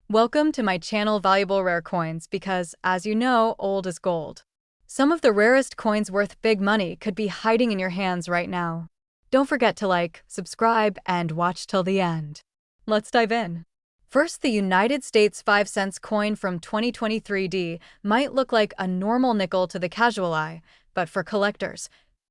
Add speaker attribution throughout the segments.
Speaker 1: Welcome to my channel Valuable Rare Coins because, as you know, old is gold. Some of the rarest coins worth big money could be hiding in your hands right now. Don't forget to like, subscribe, and watch till the end. Let's dive in. First, the United States 5-cent coin from 2023D might look like a normal nickel to the casual eye, but for collectors,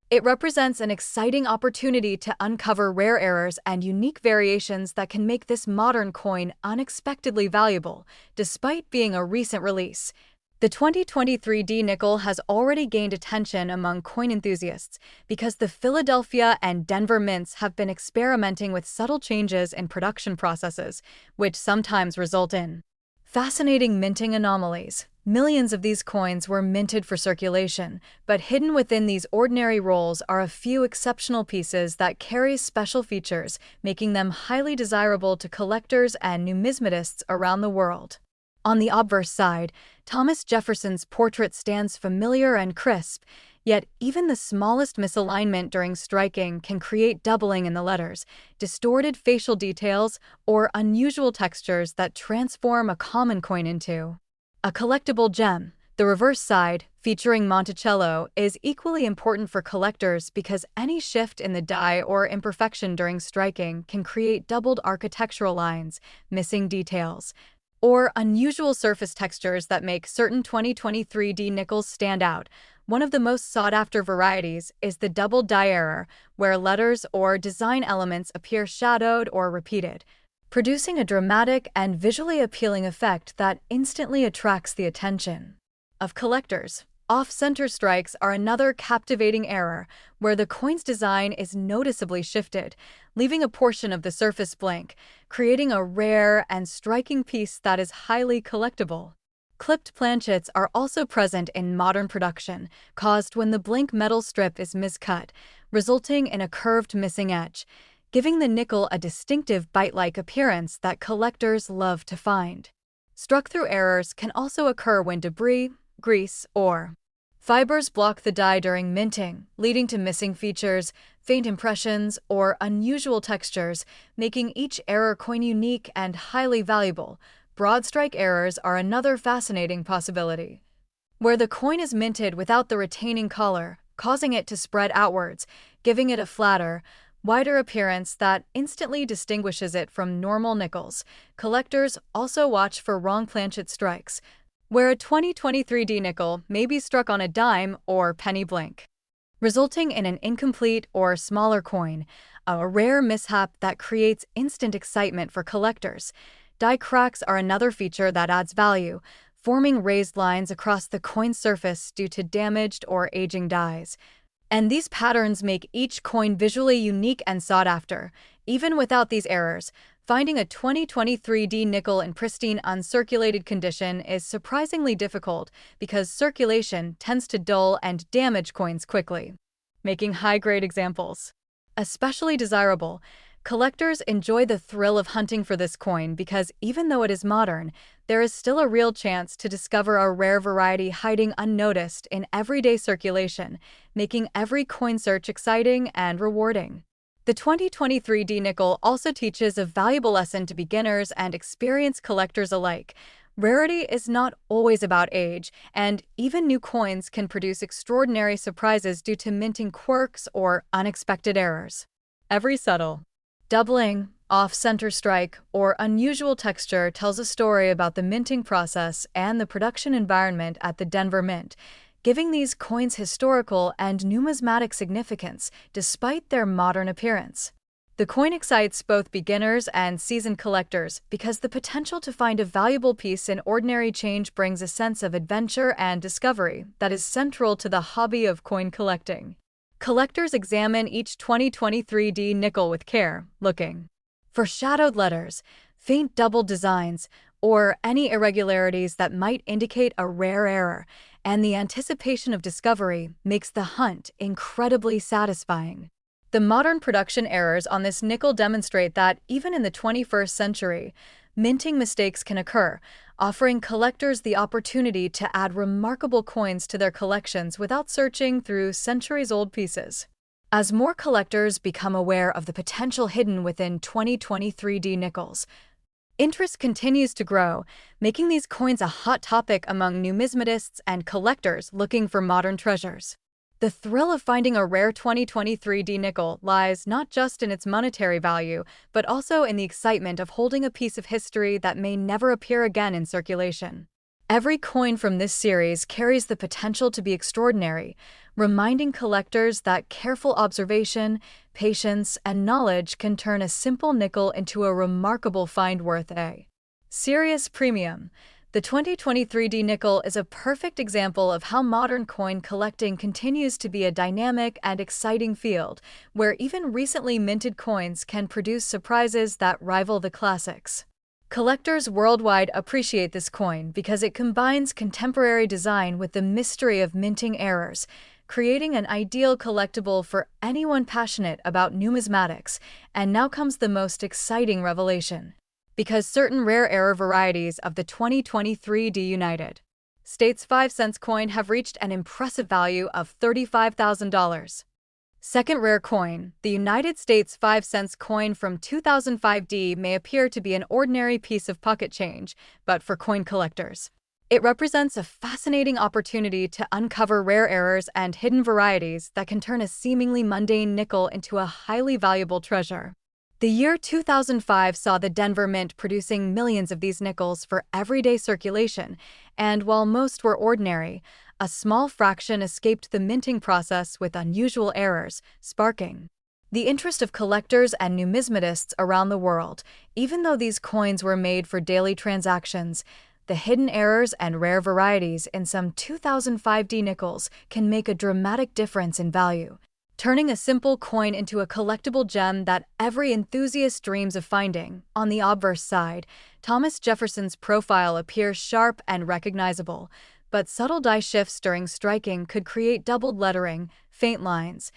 Speaker 1: it represents an exciting opportunity to uncover rare errors and unique variations that can make this modern coin unexpectedly valuable, despite being a recent release. The 2023 D nickel has already gained attention among coin enthusiasts because the Philadelphia and Denver mints have been experimenting with subtle changes in production processes, which sometimes result in fascinating minting anomalies. Millions of these coins were minted for circulation, but hidden within these ordinary rolls are a few exceptional pieces that carry special features, making them highly desirable to collectors and numismatists around the world. On the obverse side, Thomas Jefferson's portrait stands familiar and crisp, yet even the smallest misalignment during striking can create doubling in the letters, distorted facial details, or unusual textures that transform a common coin into a collectible gem. The reverse side, featuring Monticello, is equally important for collectors because any shift in the die or imperfection during striking can create doubled architectural lines, missing details, or unusual surface textures that make certain 2023 D nickels stand out. One of the most sought-after varieties is the double die error, where letters or design elements appear shadowed or repeated, producing a dramatic and visually appealing effect that instantly attracts the attention of collectors. Off-center strikes are another captivating error, where the coin's design is noticeably shifted, leaving a portion of the surface blank, creating a rare and striking piece that is highly collectible. Clipped planchets are also present in modern production, caused when the blank metal strip is miscut, resulting in a curved missing edge, giving the nickel a distinctive bite-like appearance that collectors love to find. Struck-through errors can also occur when debris, grease, or fibers block the die during minting, leading to missing features, faint impressions, or unusual textures, making each error coin unique and highly valuable. Broad strike errors are another fascinating possibility, where the coin is minted without the retaining collar, causing it to spread outwards, giving it a flatter, wider appearance that instantly distinguishes it from normal nickels. Collectors also watch for wrong planchet strikes, where a 2023 D nickel may be struck on a dime or penny blank, resulting in an incomplete or smaller coin, a rare mishap that creates instant excitement for collectors. Die cracks are another feature that adds value, forming raised lines across the coin's surface due to damaged or aging dies. And these patterns make each coin visually unique and sought after. Even without these errors, finding a 2023 D nickel in pristine uncirculated condition is surprisingly difficult because circulation tends to dull and damage coins quickly, making high-grade examples especially desirable. Collectors enjoy the thrill of hunting for this coin because even though it is modern, there is still a real chance to discover a rare variety hiding unnoticed in everyday circulation, making every coin search exciting and rewarding. The 2023 D nickel also teaches a valuable lesson to beginners and experienced collectors alike. Rarity is not always about age, and even new coins can produce extraordinary surprises due to minting quirks or unexpected errors. Every subtle doubling, off-center strike, or unusual texture tells a story about the minting process and the production environment at the Denver Mint, giving these coins historical and numismatic significance despite their modern appearance. The coin excites both beginners and seasoned collectors because the potential to find a valuable piece in ordinary change brings a sense of adventure and discovery that is central to the hobby of coin collecting. Collectors examine each 2023 D nickel with care, looking for shadowed letters, faint double designs, or any irregularities that might indicate a rare error, and the anticipation of discovery makes the hunt incredibly satisfying. The modern production errors on this nickel demonstrate that even in the 21st century, minting mistakes can occur, offering collectors the opportunity to add remarkable coins to their collections without searching through centuries-old pieces. As more collectors become aware of the potential hidden within 2023 D nickels, Interest continues to grow, making these coins a hot topic among numismatists and collectors looking for modern treasures. The thrill of finding a rare 2023 D nickel lies not just in its monetary value, but also in the excitement of holding a piece of history that may never appear again in circulation. Every coin from this series carries the potential to be extraordinary, reminding collectors that careful observation, patience, and knowledge can turn a simple nickel into a remarkable find worth a serious premium. The 2023 D nickel is a perfect example of how modern coin collecting continues to be a dynamic and exciting field, where even recently minted coins can produce surprises that rival the classics. Collectors worldwide appreciate this coin because it combines contemporary design with the mystery of minting errors, creating an ideal collectible for anyone passionate about numismatics. And now comes the most exciting revelation. Because certain rare error varieties of the 2023 D United States 5-cent coin have reached an impressive value of $35,000. Second rare coin, the United States 5-cent coin from 2005 D may appear to be an ordinary piece of pocket change, but for coin collectors, it represents a fascinating opportunity to uncover rare errors and hidden varieties that can turn a seemingly mundane nickel into a highly valuable treasure. The year 2005 saw the Denver Mint producing millions of these nickels for everyday circulation, and while most were ordinary, a small fraction escaped the minting process with unusual errors, sparking the interest of collectors and numismatists around the world. Even though these coins were made for daily transactions, the hidden errors and rare varieties in some 2005 D nickels can make a dramatic difference in value, turning a simple coin into a collectible gem that every enthusiast dreams of finding. On the obverse side, Thomas Jefferson's profile appears sharp and recognizable, but subtle die shifts during striking could create doubled lettering, faint lines,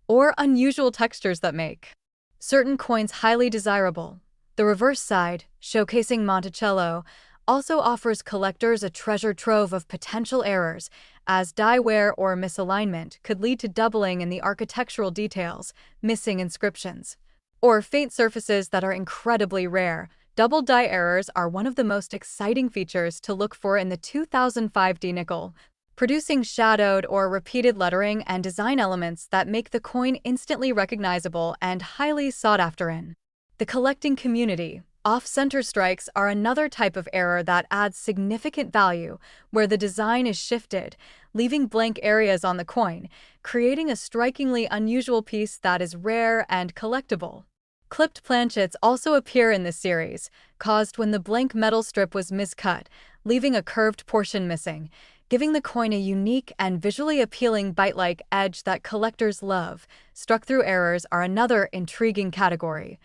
Speaker 1: or unusual textures that make certain coins highly desirable. The reverse side, showcasing Monticello, also offers collectors a treasure trove of potential errors, as die wear or misalignment could lead to doubling in the architectural details, missing inscriptions, or faint surfaces that are incredibly rare. Double die errors are one of the most exciting features to look for in the 2005 D nickel, producing shadowed or repeated lettering and design elements that make the coin instantly recognizable and highly sought after in the collecting community. Off-center strikes are another type of error that adds significant value, where the design is shifted, leaving blank areas on the coin, creating a strikingly unusual piece that is rare and collectible. Clipped planchets also appear in this series, caused when the blank metal strip was miscut, leaving a curved portion missing, giving the coin a unique and visually appealing bite-like edge that collectors love. Struck-through errors are another intriguing category,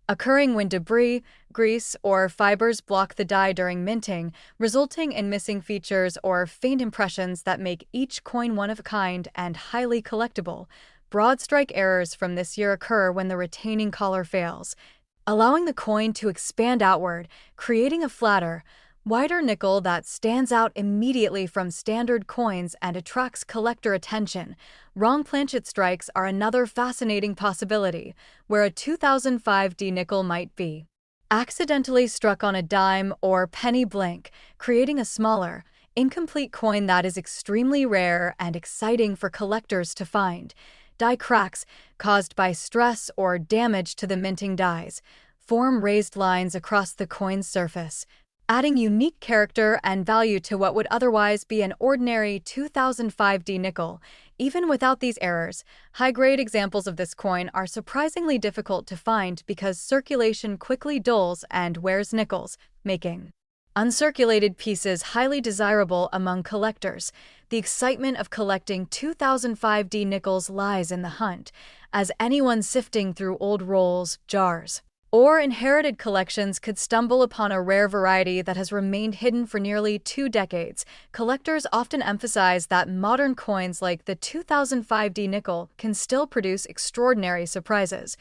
Speaker 1: occurring when debris, grease, or fibers block the die during minting, resulting in missing features or faint impressions that make each coin one of a kind and highly collectible. Broad strike errors from this year occur when the retaining collar fails, allowing the coin to expand outward, creating a flatter, wider nickel that stands out immediately from standard coins and attracts collector attention. Wrong planchet strikes are another fascinating possibility, where a 2005 D nickel might be accidentally struck on a dime or penny blank, creating a smaller, incomplete coin that is extremely rare and exciting for collectors to find. Die cracks, caused by stress or damage to the minting dies, form raised lines across the coin's surface, adding unique character and value to what would otherwise be an ordinary 2005 D nickel. Even without these errors, high-grade examples of this coin are surprisingly difficult to find because circulation quickly dulls and wears nickels, making uncirculated pieces highly desirable among collectors. The excitement of collecting 2005 D nickels lies in the hunt, as anyone sifting through old rolls, jars, or inherited collections could stumble upon a rare variety that has remained hidden for nearly 2 decades. Collectors often emphasize that modern coins like the 2005 D nickel can still produce extraordinary surprises,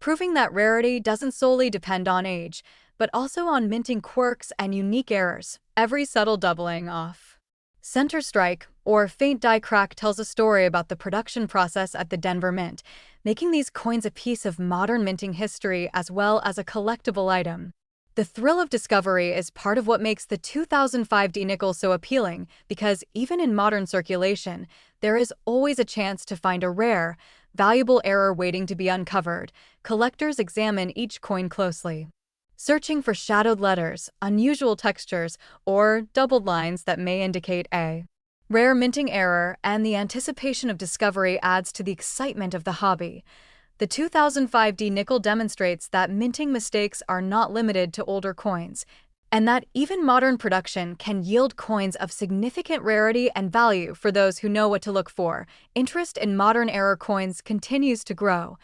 Speaker 1: proving that rarity doesn't solely depend on age, but also on minting quirks and unique errors. Every subtle doubling off center strike or faint die crack tells a story about the production process at the Denver Mint, making these coins a piece of modern minting history as well as a collectible item. The thrill of discovery is part of what makes the 2005 D nickel so appealing because even in modern circulation, there is always a chance to find a rare, valuable error waiting to be uncovered. Collectors examine each coin closely, searching for shadowed letters, unusual textures, or doubled lines that may indicate a rare minting error, and the anticipation of discovery adds to the excitement of the hobby. The 2005 D nickel demonstrates that minting mistakes are not limited to older coins, and that even modern production can yield coins of significant rarity and value for those who know what to look for. Interest in modern era coins continues to grow,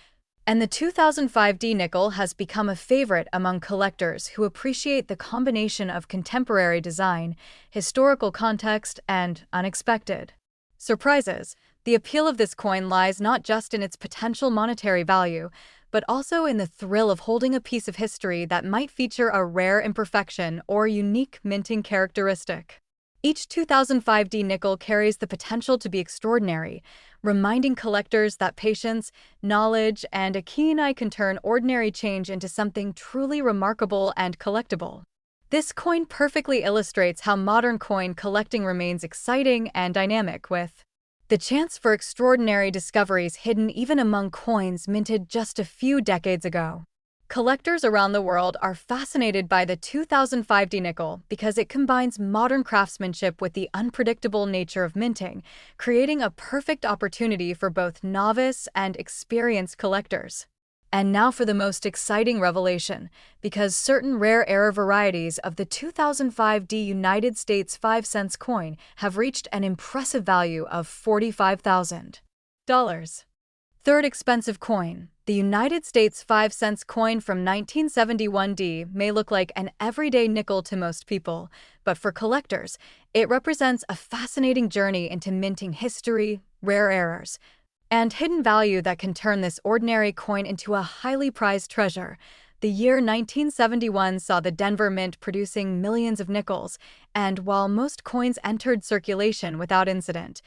Speaker 1: and the 2005 D nickel has become a favorite among collectors who appreciate the combination of contemporary design, historical context, and unexpected surprises. The appeal of this coin lies not just in its potential monetary value, but also in the thrill of holding a piece of history that might feature a rare imperfection or unique minting characteristic. Each 2005 D nickel carries the potential to be extraordinary, reminding collectors that patience, knowledge, and a keen eye can turn ordinary change into something truly remarkable and collectible. This coin perfectly illustrates how modern coin collecting remains exciting and dynamic, with the chance for extraordinary discoveries hidden even among coins minted just a few decades ago. Collectors around the world are fascinated by the 2005 D nickel because it combines modern craftsmanship with the unpredictable nature of minting, creating a perfect opportunity for both novice and experienced collectors. And now for the most exciting revelation, because certain rare error varieties of the 2005 D United States 5-cent coin have reached an impressive value of $45,000. Third expensive coin. The United States 5-cent coin from 1971 D may look like an everyday nickel to most people, but for collectors, it represents a fascinating journey into minting history, rare errors, and hidden value that can turn this ordinary coin into a highly prized treasure. The year 1971 saw the Denver Mint producing millions of nickels, and while most coins entered circulation without incident,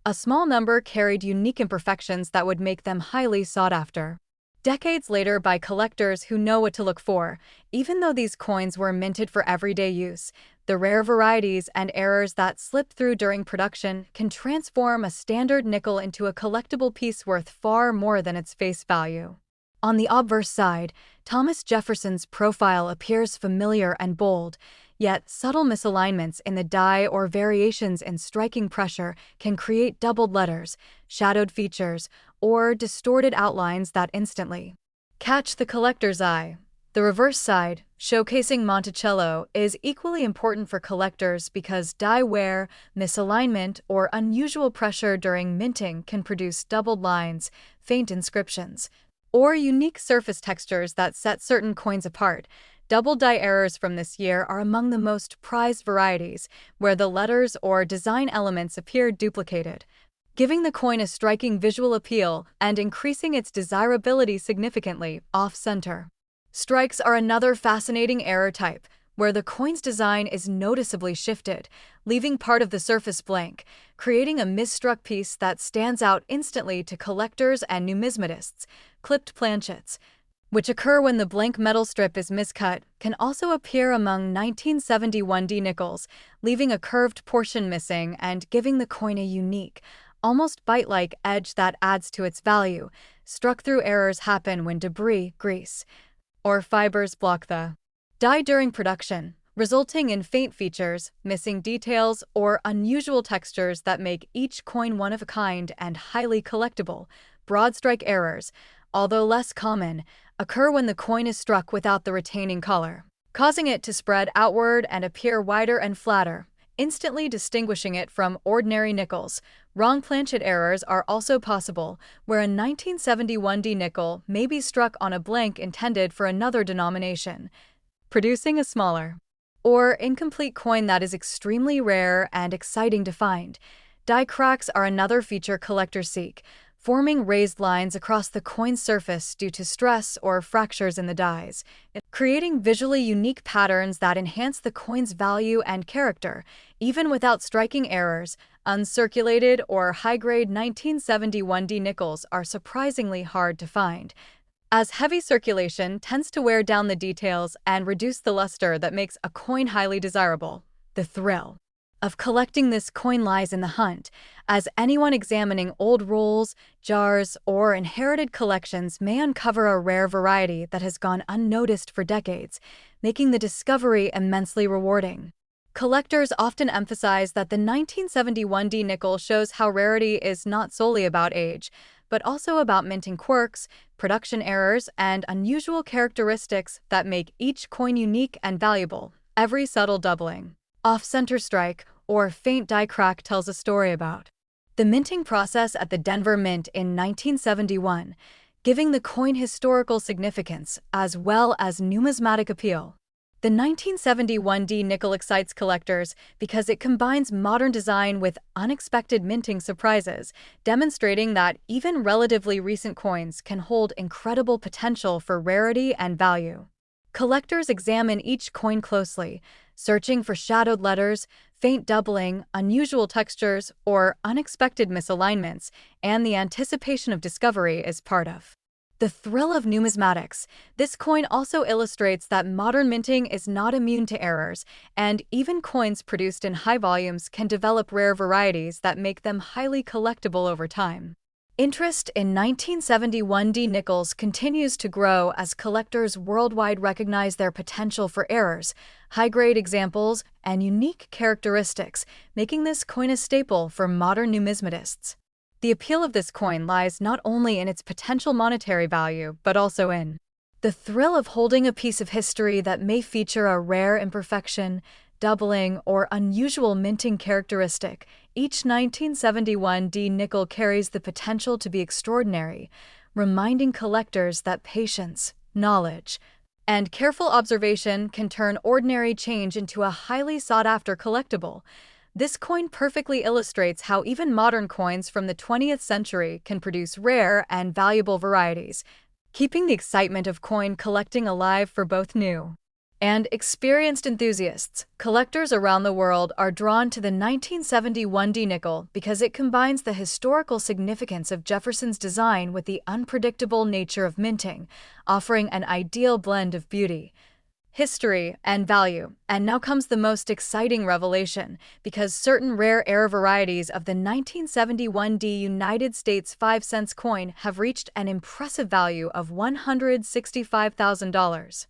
Speaker 1: a small number carried unique imperfections that would make them highly sought after. Decades later, by collectors who know what to look for, even though these coins were minted for everyday use, the rare varieties and errors that slip through during production can transform a standard nickel into a collectible piece worth far more than its face value. On the obverse side, Thomas Jefferson's profile appears familiar and bold, yet subtle misalignments in the die or variations in striking pressure can create doubled letters, shadowed features, or distorted outlines that instantly catch the collector's eye. The reverse side, showcasing Monticello, is equally important for collectors because die wear, misalignment, or unusual pressure during minting can produce doubled lines, faint inscriptions, or unique surface textures that set certain coins apart. Double die errors from this year are among the most prized varieties, where the letters or design elements appear duplicated, giving the coin a striking visual appeal and increasing its desirability significantly. Off-center strikes are another fascinating error type, where the coin's design is noticeably shifted, leaving part of the surface blank, creating a misstruck piece that stands out instantly to collectors and numismatists. Clipped planchets, which occur when the blank metal strip is miscut, can also appear among 1971 D nickels, leaving a curved portion missing and giving the coin a unique, almost bite-like edge that adds to its value. Struck-through errors happen when debris, grease, or fibers block the die during production, resulting in faint features, missing details, or unusual textures that make each coin one of a kind and highly collectible. Broad strike errors, although less common, occur when the coin is struck without the retaining collar, causing it to spread outward and appear wider and flatter, instantly distinguishing it from ordinary nickels. Wrong planchet errors are also possible, where a 1971 D nickel may be struck on a blank intended for another denomination, producing a smaller or incomplete coin that is extremely rare and exciting to find. Die cracks are another feature collectors seek, forming raised lines across the coin's surface due to stress or fractures in the dies, creating visually unique patterns that enhance the coin's value and character. Even without striking errors, uncirculated or high-grade 1971 D nickels are surprisingly hard to find. as heavy circulation tends to wear down the details and reduce the luster that makes a coin highly desirable. The thrill of collecting this coin lies in the hunt, as anyone examining old rolls, jars, or inherited collections may uncover a rare variety that has gone unnoticed for decades, making the discovery immensely rewarding. Collectors often emphasize that the 1971 D nickel shows how rarity is not solely about age, but also about minting quirks, production errors, and unusual characteristics that make each coin unique and valuable. Every subtle doubling, off-center strike, or faint die crack tells a story about the minting process at the Denver Mint in 1971, giving the coin historical significance as well as numismatic appeal. The 1971 D nickel excites collectors because it combines modern design with unexpected minting surprises, demonstrating that even relatively recent coins can hold incredible potential for rarity and value. Collectors examine each coin closely, searching for shadowed letters, faint doubling, unusual textures, or unexpected misalignments, and the anticipation of discovery is part of the thrill of numismatics. This coin also illustrates that modern minting is not immune to errors, and even coins produced in high volumes can develop rare varieties that make them highly collectible over time. Interest in 1971 D nickels continues to grow as collectors worldwide recognize their potential for errors, high-grade examples, and unique characteristics, making this coin a staple for modern numismatists. The appeal of this coin lies not only in its potential monetary value, but also in the thrill of holding a piece of history that may feature a rare imperfection, doubling, or unusual minting characteristic. Each 1971 D nickel carries the potential to be extraordinary, reminding collectors that patience, knowledge, and careful observation can turn ordinary change into a highly sought-after collectible. This coin perfectly illustrates how even modern coins from the 20th century can produce rare and valuable varieties, keeping the excitement of coin collecting alive for both new and experienced enthusiasts. Collectors around the world are drawn to the 1971 D nickel because it combines the historical significance of Jefferson's design with the unpredictable nature of minting, offering an ideal blend of beauty, history, and value. And now comes the most exciting revelation, because certain rare air varieties of the 1971 D United States 5-cent coin have reached an impressive value of $165,000.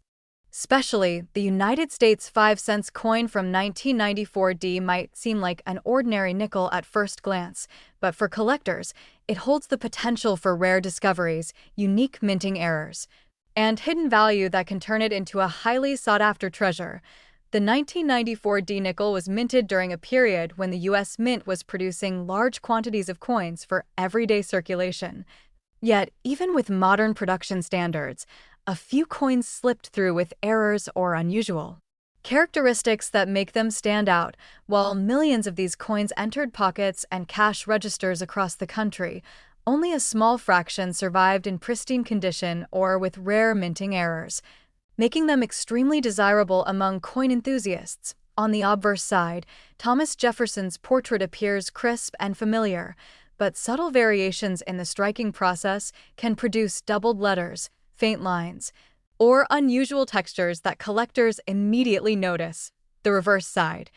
Speaker 1: Especially, the United States 5-cent coin from 1994 D might seem like an ordinary nickel at first glance, but for collectors, it holds the potential for rare discoveries, unique minting errors, and hidden value that can turn it into a highly sought-after treasure. The 1994 D nickel was minted during a period when the U.S. Mint was producing large quantities of coins for everyday circulation. Yet, even with modern production standards, a few coins slipped through with errors or unusual characteristics that make them stand out. While millions of these coins entered pockets and cash registers across the country, only a small fraction survived in pristine condition or with rare minting errors, making them extremely desirable among coin enthusiasts. On the obverse side, Thomas Jefferson's portrait appears crisp and familiar, but subtle variations in the striking process can produce doubled letters, faint lines, or unusual textures that collectors immediately notice. The reverse side,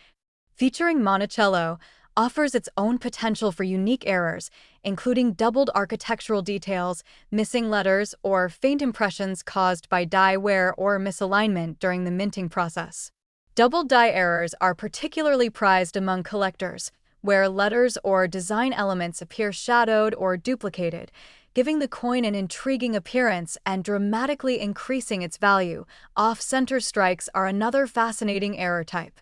Speaker 1: featuring Monticello, offers its own potential for unique errors, including doubled architectural details, missing letters, or faint impressions caused by die wear or misalignment during the minting process. Doubled die errors are particularly prized among collectors, where letters or design elements appear shadowed or duplicated, giving the coin an intriguing appearance and dramatically increasing its value. Off-center strikes are another fascinating error type,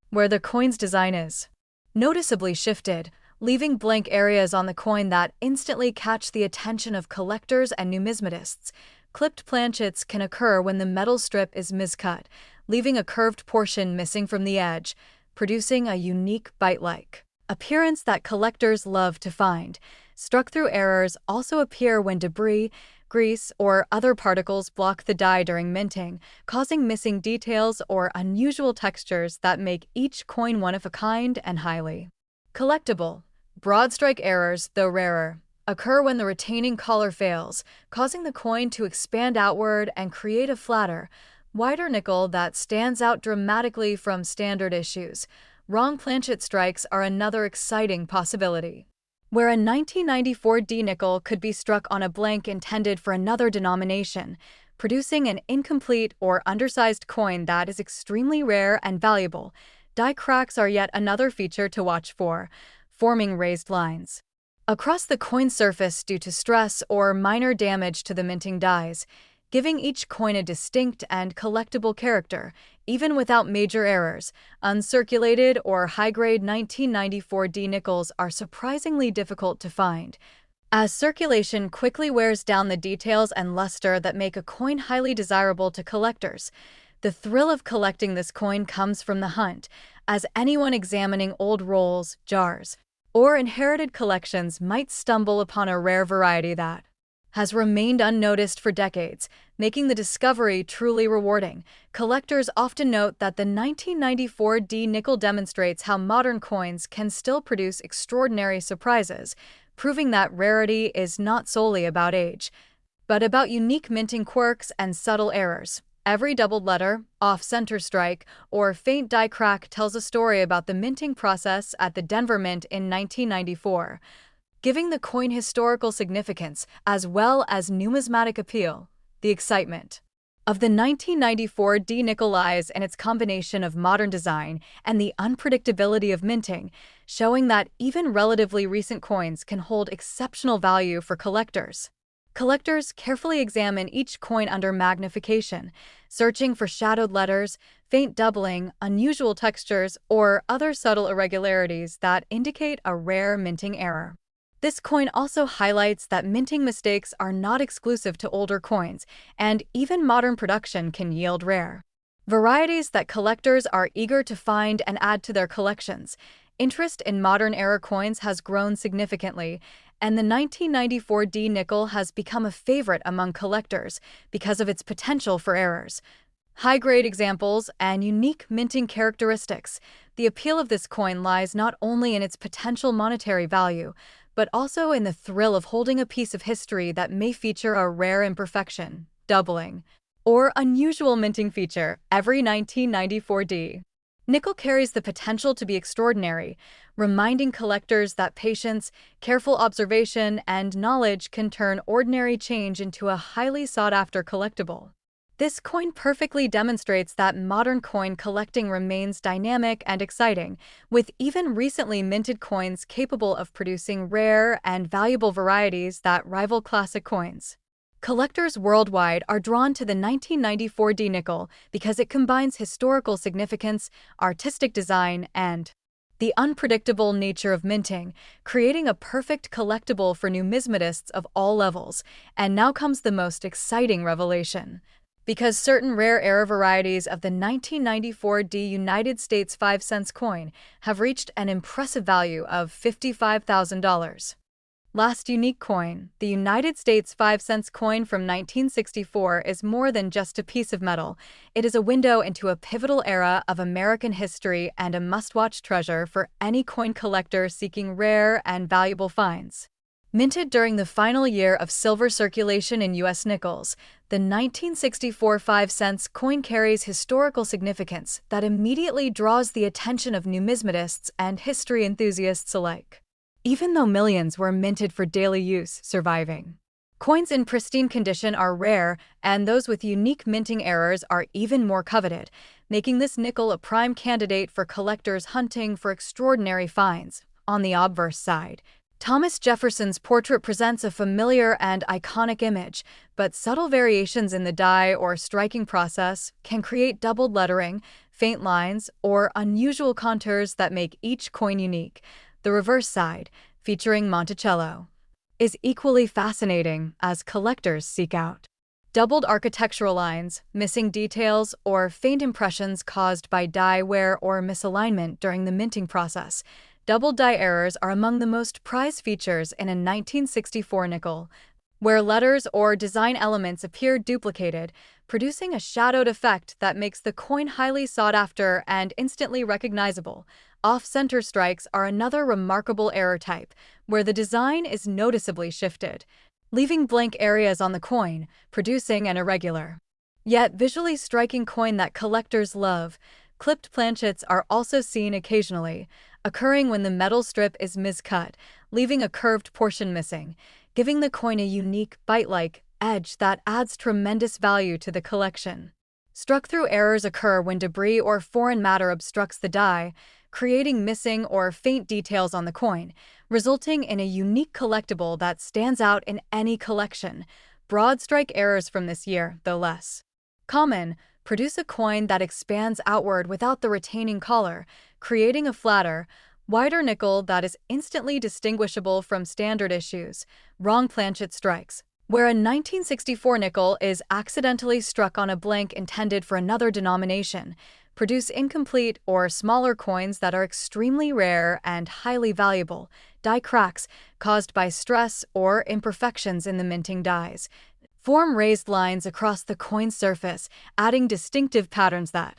Speaker 1: where the coin's design is noticeably shifted, leaving blank areas on the coin that instantly catch the attention of collectors and numismatists. Clipped planchets can occur when the metal strip is miscut, leaving a curved portion missing from the edge, producing a unique bite-like appearance that collectors love to find. Struck-through errors also appear when debris, grease, or other particles block the die during minting, causing missing details or unusual textures that make each coin one of a kind and highly collectible. Broad strike errors, though rarer, occur when the retaining collar fails, causing the coin to expand outward and create a flatter, wider nickel that stands out dramatically from standard issues. Wrong planchet strikes are another exciting possibility, where a 1994 D nickel could be struck on a blank intended for another denomination, producing an incomplete or undersized coin that is extremely rare and valuable. Die cracks are yet another feature to watch for, forming raised lines across the coin surface due to stress or minor damage to the minting dies, giving each coin a distinct and collectible character, even without major errors. Uncirculated or high-grade 1994 D nickels are surprisingly difficult to find, as circulation quickly wears down the details and luster that make a coin highly desirable to collectors. The thrill of collecting this coin comes from the hunt, as anyone examining old rolls, jars, or inherited collections might stumble upon a rare variety that has remained unnoticed for decades, making the discovery truly rewarding. Collectors often note that the 1994 D nickel demonstrates how modern coins can still produce extraordinary surprises, proving that rarity is not solely about age, but about unique minting quirks and subtle errors. Every doubled letter, off-center strike, or faint die crack tells a story about the minting process at the Denver Mint in 1994, giving the coin historical significance as well as numismatic appeal. The excitement of the 1994 D nickel lies in its combination of modern design and the unpredictability of minting, showing that even relatively recent coins can hold exceptional value for collectors. Collectors carefully examine each coin under magnification, searching for shadowed letters, faint doubling, unusual textures, or other subtle irregularities that indicate a rare minting error. This coin also highlights that minting mistakes are not exclusive to older coins, and even modern production can yield rare varieties that collectors are eager to find and add to their collections. Interest in modern era coins has grown significantly, and the 1994 D nickel has become a favorite among collectors because of its potential for errors, high-grade examples, and unique minting characteristics. The appeal of this coin lies not only in its potential monetary value, but also in the thrill of holding a piece of history that may feature a rare imperfection, doubling, or unusual minting feature. Every 1994 D nickel carries the potential to be extraordinary, reminding collectors that patience, careful observation, and knowledge can turn ordinary change into a highly sought-after collectible. This coin perfectly demonstrates that modern coin collecting remains dynamic and exciting, with even recently minted coins capable of producing rare and valuable varieties that rival classic coins. Collectors worldwide are drawn to the 1994 D nickel because it combines historical significance, artistic design, and the unpredictable nature of minting, creating a perfect collectible for numismatists of all levels. And now comes the most exciting revelation. Because certain rare era varieties of the 1994 D United States 5-cent coin have reached an impressive value of $55,000. Last unique coin, the United States 5-cent coin from 1964, is more than just a piece of metal. It is a window into a pivotal era of American history and a must-watch treasure for any coin collector seeking rare and valuable finds. Minted during the final year of silver circulation in U.S. nickels, the 1964 5-cent coin carries historical significance that immediately draws the attention of numismatists and history enthusiasts alike. Even though millions were minted for daily use, surviving coins in pristine condition are rare, and those with unique minting errors are even more coveted, making this nickel a prime candidate for collectors hunting for extraordinary finds. On the obverse side, Thomas Jefferson's portrait presents a familiar and iconic image, but subtle variations in the die or striking process can create doubled lettering, faint lines, or unusual contours that make each coin unique. The reverse side, featuring Monticello, is equally fascinating as collectors seek out doubled architectural lines, missing details, or faint impressions caused by die wear or misalignment during the minting process. Doubled die errors are among the most prized features in a 1964 nickel. where letters or design elements appear duplicated, producing a shadowed effect that makes the coin highly sought after and instantly recognizable. Off-center strikes are another remarkable error type, where the design is noticeably shifted, leaving blank areas on the coin, producing an irregular, yet visually striking coin that collectors love. Clipped planchets are also seen occasionally, occurring when the metal strip is miscut, leaving a curved portion missing, giving the coin a unique, bite-like edge that adds tremendous value to the collection. Struck-through errors occur when debris or foreign matter obstructs the die, creating missing or faint details on the coin, resulting in a unique collectible that stands out in any collection. Broad strike errors from this year, though less common, produce a coin that expands outward without the retaining collar, creating a flatter, wider nickel that is instantly distinguishable from standard issues. Wrong planchet strikes, where a 1964 nickel is accidentally struck on a blank intended for another denomination, produce incomplete or smaller coins that are extremely rare and highly valuable. Die cracks, caused by stress or imperfections in the minting dies, form raised lines across the coin's surface, adding distinctive patterns that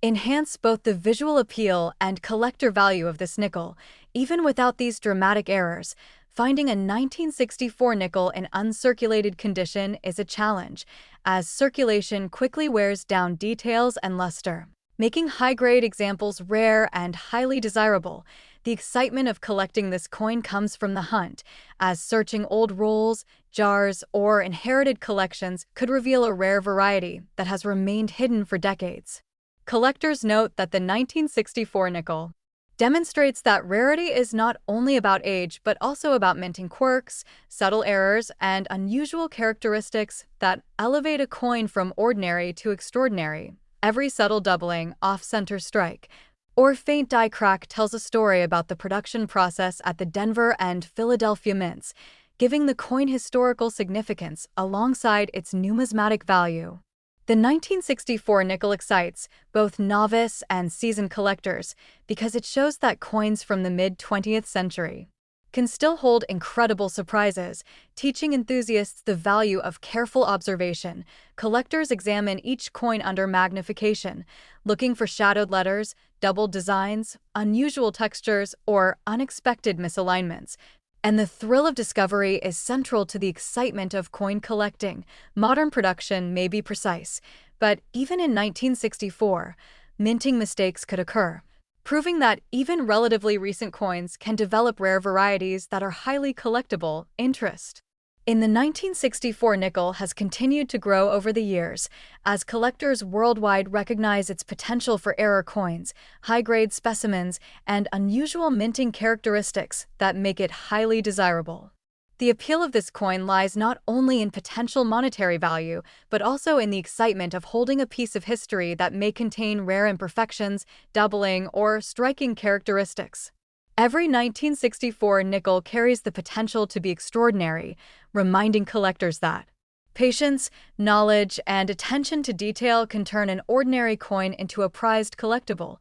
Speaker 1: enhance both the visual appeal and collector value of this nickel. Even without these dramatic errors, finding a 1964 nickel in uncirculated condition is a challenge, as circulation quickly wears down details and luster, making high-grade examples rare and highly desirable. The excitement of collecting this coin comes from the hunt, as searching old rolls, jars, or inherited collections could reveal a rare variety that has remained hidden for decades. Collectors note that the 1964 nickel demonstrates that rarity is not only about age but also about minting quirks, subtle errors, and unusual characteristics that elevate a coin from ordinary to extraordinary. Every subtle doubling, off-center strike, or faint die crack tells a story about the production process at the Denver and Philadelphia mints, giving the coin historical significance alongside its numismatic value. The 1964 nickel excites both novice and seasoned collectors because it shows that coins from the mid-20th century can still hold incredible surprises, teaching enthusiasts the value of careful observation. Collectors examine each coin under magnification, looking for shadowed letters, doubled designs, unusual textures, or unexpected misalignments. And the thrill of discovery is central to the excitement of coin collecting. Modern production may be precise, but even in 1964, minting mistakes could occur, proving that even relatively recent coins can develop rare varieties that are highly collectible. Interest in the 1964 nickel has continued to grow over the years, as collectors worldwide recognize its potential for rare coins, high-grade specimens, and unusual minting characteristics that make it highly desirable. The appeal of this coin lies not only in potential monetary value, but also in the excitement of holding a piece of history that may contain rare imperfections, doubling, or striking characteristics. Every 1964 nickel carries the potential to be extraordinary, reminding collectors that patience, knowledge, and attention to detail can turn an ordinary coin into a prized collectible.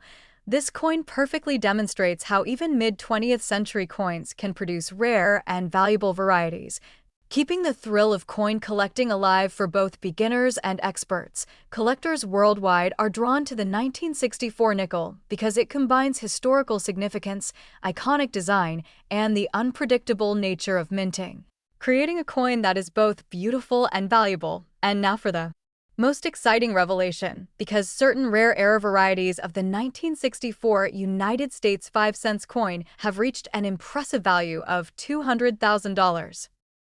Speaker 1: This coin perfectly demonstrates how even mid-20th century coins can produce rare and valuable varieties, keeping the thrill of coin collecting alive for both beginners and experts. Collectors worldwide are drawn to the 1964 nickel because it combines historical significance, iconic design, and the unpredictable nature of minting, creating a coin that is both beautiful and valuable. And now for the most exciting revelation, because certain rare error varieties of the 1964 United States 5-cent coin have reached an impressive value of $200,000.